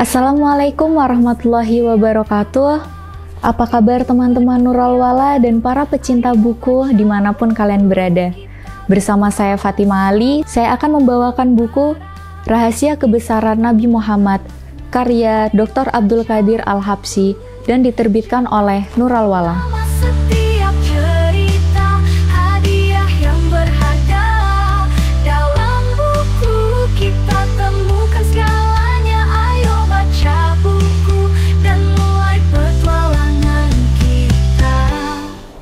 Assalamualaikum warahmatullahi wabarakatuh. Apa kabar teman-teman Nurul Wala dan para pecinta buku dimanapun kalian berada? Bersama saya Fatima Ali, saya akan membawakan buku Rahasia Kebesaran Nabi Muhammad, karya Dr. Abdul Qadir Al-Habsyi dan diterbitkan oleh Nurul Wala.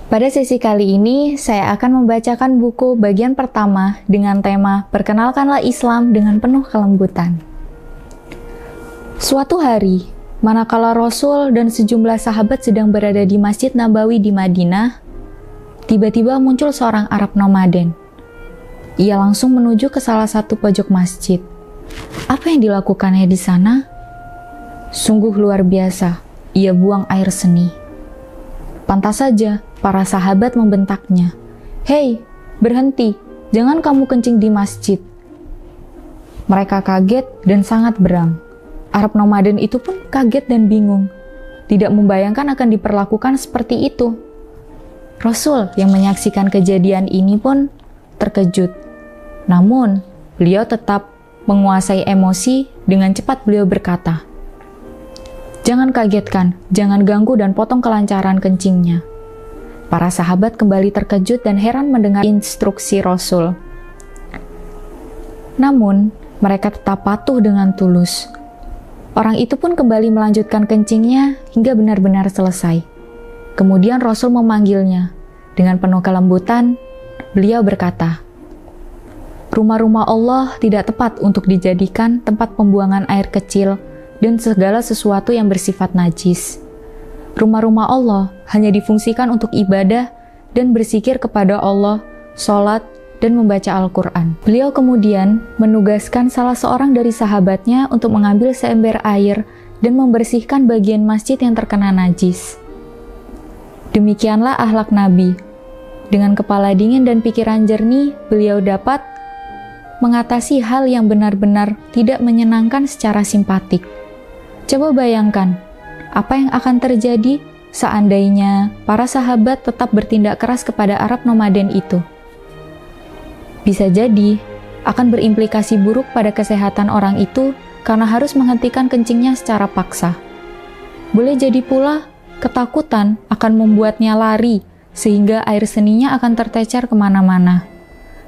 Pada sesi kali ini, saya akan membacakan buku bagian pertama dengan tema Perkenalkanlah Islam dengan penuh kelembutan. Suatu hari, manakala Rasul dan sejumlah sahabat sedang berada di Masjid Nabawi di Madinah, tiba-tiba muncul seorang Arab nomaden. Ia langsung menuju ke salah satu pojok masjid. Apa yang dilakukannya di sana? Sungguh luar biasa, ia buang air seni. Pantas saja, para sahabat membentaknya. "Hei, berhenti, jangan kamu kencing di masjid." Mereka kaget dan sangat berang. Arab nomaden itu pun kaget dan bingung. Tidak membayangkan akan diperlakukan seperti itu. Rasul yang menyaksikan kejadian ini pun terkejut. Namun, beliau tetap menguasai emosi. Dengan cepat beliau berkata, "Jangan kagetkan, jangan ganggu dan potong kelancaran kencingnya." Para sahabat kembali terkejut dan heran mendengar instruksi Rasul. Namun, mereka tetap patuh dengan tulus. Orang itu pun kembali melanjutkan kencingnya hingga benar-benar selesai. Kemudian Rasul memanggilnya. Dengan penuh kelembutan, beliau berkata, "Rumah-rumah Allah tidak tepat untuk dijadikan tempat pembuangan air kecil dan segala sesuatu yang bersifat najis. Rumah-rumah Allah hanya difungsikan untuk ibadah dan berzikir kepada Allah, sholat, dan membaca Al-Quran." Beliau kemudian menugaskan salah seorang dari sahabatnya untuk mengambil seember air dan membersihkan bagian masjid yang terkena najis. Demikianlah akhlak Nabi. Dengan kepala dingin dan pikiran jernih, beliau dapat mengatasi hal yang benar-benar tidak menyenangkan secara simpatik. Coba bayangkan, apa yang akan terjadi seandainya para sahabat tetap bertindak keras kepada Arab nomaden itu? Bisa jadi akan berimplikasi buruk pada kesehatan orang itu karena harus menghentikan kencingnya secara paksa. Boleh jadi pula ketakutan akan membuatnya lari sehingga air seninya akan tertecer kemana-mana.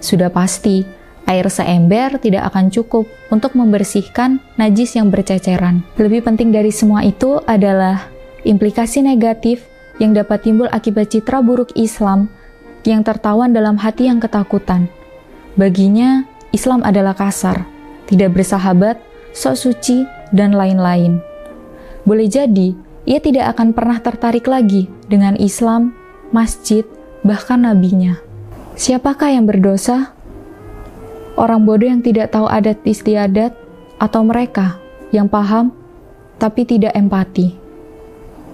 Sudah pasti, air seember tidak akan cukup untuk membersihkan najis yang berceceran. Lebih penting dari semua itu adalah implikasi negatif yang dapat timbul akibat citra buruk Islam yang tertawan dalam hati yang ketakutan. Baginya, Islam adalah kasar, tidak bersahabat, sok suci, dan lain-lain. Boleh jadi, ia tidak akan pernah tertarik lagi dengan Islam, masjid, bahkan nabinya. Siapakah yang berdosa? Orang bodoh yang tidak tahu adat istiadat, atau mereka yang paham tapi tidak empati?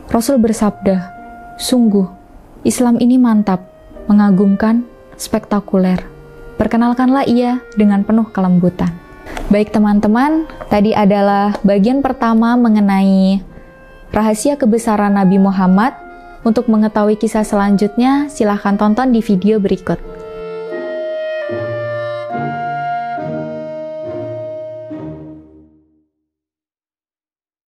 Rasul bersabda, "Sungguh, Islam ini mantap, mengagumkan, spektakuler. Perkenalkanlah ia dengan penuh kelembutan." Baik teman-teman, tadi adalah bagian pertama mengenai rahasia kebesaran Nabi Muhammad. Untuk mengetahui kisah selanjutnya, silahkan tonton di video berikut.